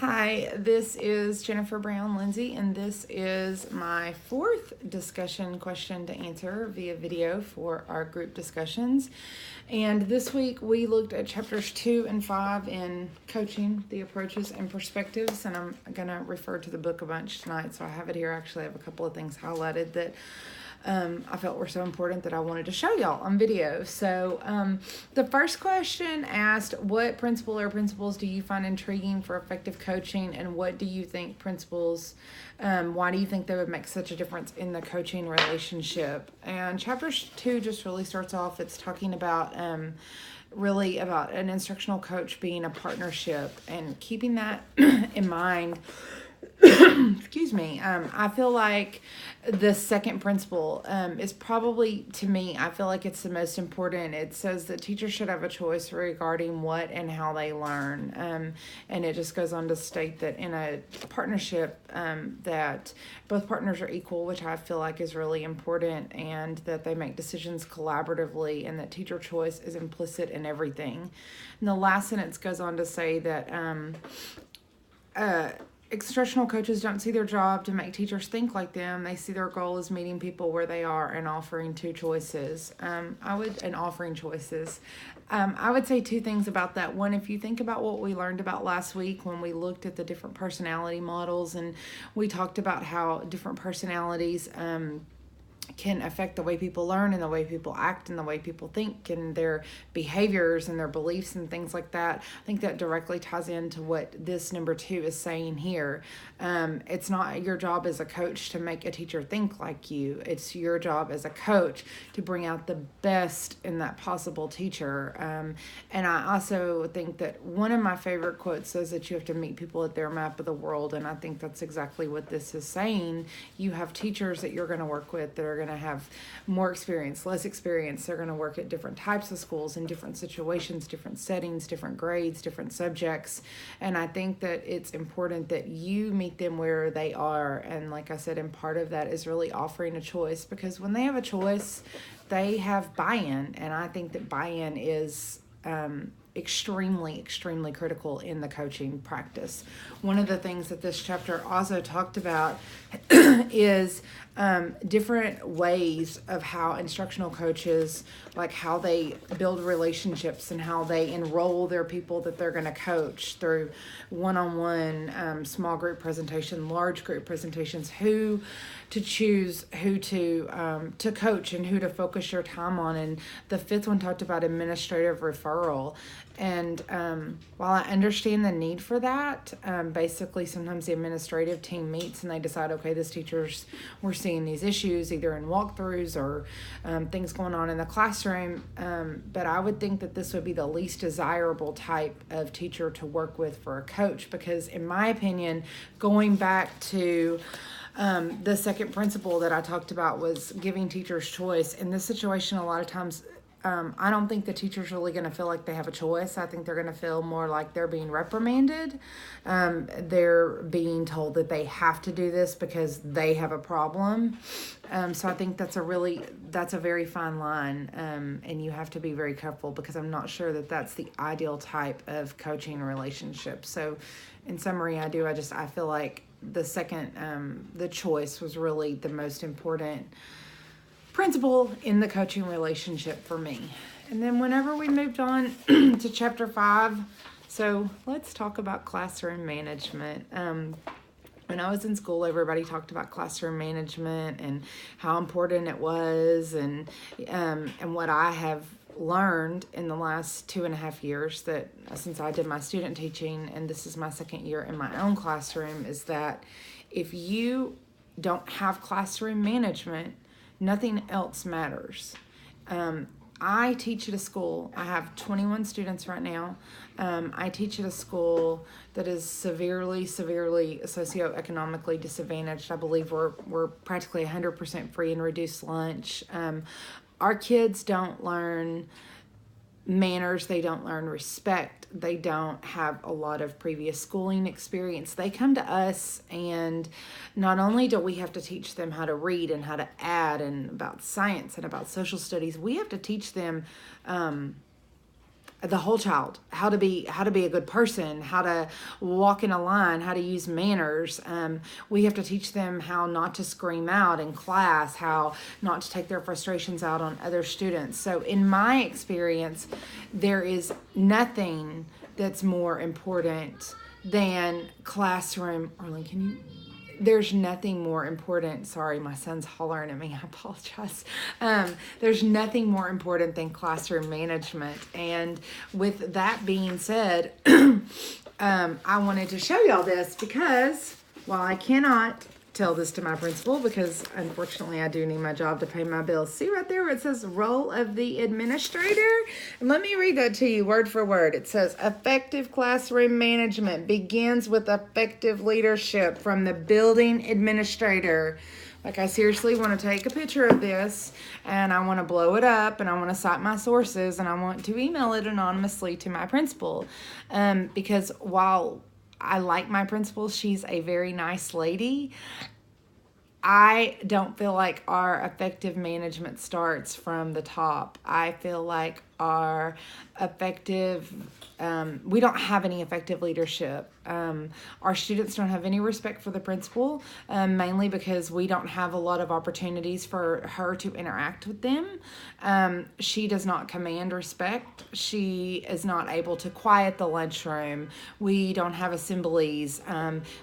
Hi, this is Jennifer Brown Lindsay, and this is my fourth discussion question to answer via video for our group discussions. And this week we looked at chapters 2 and 5 in Coaching, the Approaches and Perspectives, and I'm going to refer to the book a bunch tonight, so I have it here. Actually, I have a couple of things highlighted that I felt were so important that I wanted to show y'all on video. So the first question asked, what principle or principles do you find intriguing for effective coaching, and what do you think why do you think they would make such a difference in the coaching relationship? And chapter 2 just really starts off, it's talking about really about an instructional coach being a partnership and keeping that in mind. Excuse me. I feel like the second principle is probably, to me, I feel like it's the most important. It says that teachers should have a choice regarding what and how they learn. And it just goes on to state that in a partnership that both partners are equal, which I feel like is really important, and that they make decisions collaboratively, and that teacher choice is implicit in everything. And the last sentence goes on to say that instructional coaches don't see their job to make teachers think like them. They see their goal as meeting people where they are and offering choices. I would say two things about that. One, if you think about what we learned about last week when we looked at the different personality models, and we talked about how different personalities can affect the way people learn and the way people act and the way people think and their behaviors and their beliefs and things like that. I think that directly ties into what this number 2 is saying here. It's not your job as a coach to make a teacher think like you. It's your job as a coach to bring out the best in that possible teacher. And I also think that one of my favorite quotes says that you have to meet people at their map of the world. And I think that's exactly what this is saying. You have teachers that you're going to work with that are going to have more experience, less experience. They're going to work at different types of schools in different situations, different settings, different grades, different subjects. And I think that it's important that you meet them where they are. And like I said, and part of that is really offering a choice, because when they have a choice, they have buy-in. And I think that buy-in is extremely critical in the coaching practice. One of the things that this chapter also talked about is different ways of how instructional coaches, like how they build relationships and how they enroll their people that they're going to coach through one-on-one, small group presentation, large group presentations, who to choose, who to coach and who to focus your time on. And the fifth one talked about administrative referral. And while I understand the need for that, basically sometimes the administrative team meets and they decide, okay, we're seeing these issues either in walkthroughs or things going on in the classroom. But I would think that this would be the least desirable type of teacher to work with for a coach, because in my opinion, going back to the second principle that I talked about was giving teachers choice. In this situation, a lot of times, I don't think the teacher's really going to feel like they have a choice. I think they're going to feel more like they're being reprimanded. They're being told that they have to do this because they have a problem. So I think that's a very fine line. And you have to be very careful, because I'm not sure that that's the ideal type of coaching relationship. So in summary, I feel like the second, the choice was really the most important principle in the coaching relationship for me. And then whenever we moved on to chapter 5, so let's talk about classroom management. When I was in school, everybody talked about classroom management and how important it was, and what I have learned in the last 2.5 years, that since I did my student teaching, and this is my second year in my own classroom, is that if you don't have classroom management, nothing else matters. I teach at a school. I have 21 students right now. I teach at a school that is severely socioeconomically disadvantaged. I believe we're practically 100% free and reduced lunch. Our kids don't learn manners, they don't learn respect, they don't have a lot of previous schooling experience. They come to us, and not only do we have to teach them how to read and how to add and about science and about social studies, we have to teach them the whole child, how to be a good person, how to walk in a line, how to use manners. We have to teach them how not to scream out in class, how not to take their frustrations out on other students. So in my experience, there is nothing that's more important than classroom. Arlen, can you? There's nothing more important. Sorry, my son's hollering at me. I apologize. There's nothing more important than classroom management. And with that being said, I wanted to show y'all this because while I cannot tell this to my principal, because unfortunately I do need my job to pay my bills. See right there where it says role of the administrator? And let me read that to you word for word. It says effective classroom management begins with effective leadership from the building administrator. Like, I seriously want to take a picture of this and I want to blow it up and I want to cite my sources and I want to email it anonymously to my principal. Because while I like my principal, she's a very nice lady, I don't feel like our effective management starts from the top. I feel like our effective, we don't have any effective leadership. Our students don't have any respect for the principal, mainly because we don't have a lot of opportunities for her to interact with them. She does not command respect. She is not able to quiet the lunchroom. We don't have assemblies.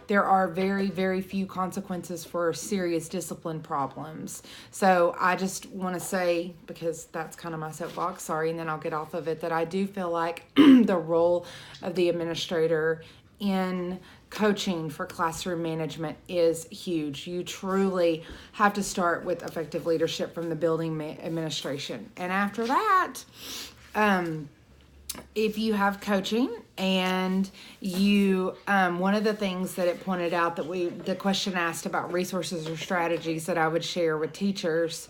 There are very, very few consequences for serious discipline problems. So I just want to say, because that's kind of my soapbox, sorry, and then I'll get off of it, that I do feel like the role of the administrator in coaching for classroom management is huge. You truly have to start with effective leadership from the building administration. And after that, if you have coaching and you, one of the things that it pointed out that the question asked about resources or strategies that I would share with teachers,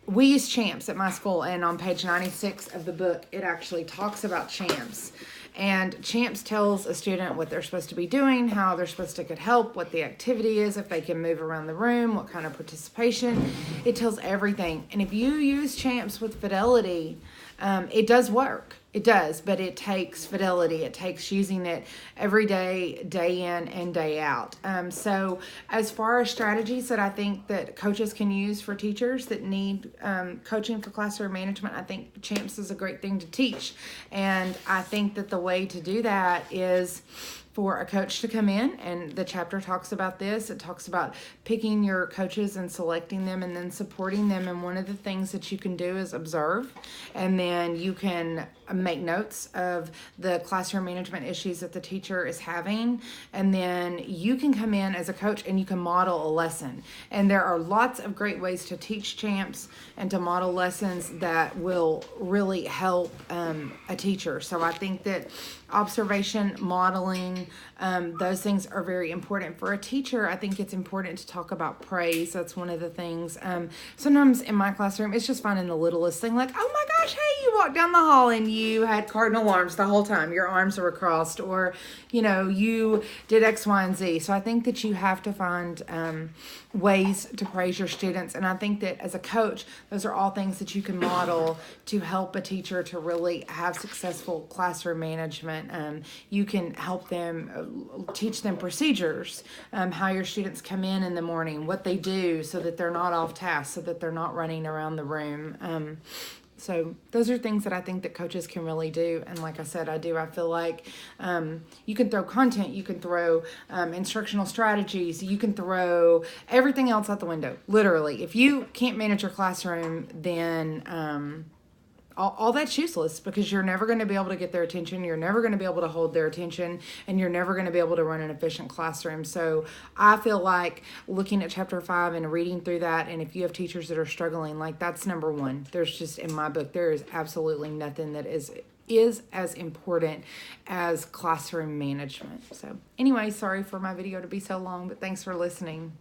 we use CHAMPS at my school, and on page 96 of the book, it actually talks about CHAMPS. And CHAMPS tells a student what they're supposed to be doing, how they're supposed to get help, what the activity is, if they can move around the room, what kind of participation. It tells everything. And if you use CHAMPS with fidelity, it does work. It does, but it takes fidelity. It takes using it every day, day in and day out. So as far as strategies that I think that coaches can use for teachers that need coaching for classroom management, I think CHAMPS is a great thing to teach. And I think that the way to do that is for a coach to come in, and the chapter talks about this. It talks about picking your coaches and selecting them and then supporting them. And one of the things that you can do is observe, and then you can make notes of the classroom management issues that the teacher is having. And then you can come in as a coach and you can model a lesson. And there are lots of great ways to teach CHAMPS and to model lessons that will really help a teacher. So I think that observation, modeling, those things are very important for a teacher. I think it's important to talk about praise. That's one of the things. Sometimes in my classroom, it's just finding the littlest thing, like, oh my gosh, hey, you walked down the hall and you had cardinal arms the whole time. Your arms were crossed, or, you know, you did X, Y, and Z. So I think that you have to find ways to praise your students. And I think that as a coach, those are all things that you can model to help a teacher to really have successful classroom management. You can help them, teach them procedures, how your students come in the morning, what they do so that they're not off task, so that they're not running around the room. So those are things that I think that coaches can really do. And like I said, I feel like you can throw content, you can throw instructional strategies, you can throw everything else out the window. Literally, if you can't manage your classroom, then all that's useless, because you're never going to be able to get their attention. You're never going to be able to hold their attention, and you're never going to be able to run an efficient classroom. So I feel like looking at chapter 5 and reading through that, and if you have teachers that are struggling, like, that's number one. There's just, in my book, there is absolutely nothing that is as important as classroom management. So anyway, sorry for my video to be so long, but thanks for listening.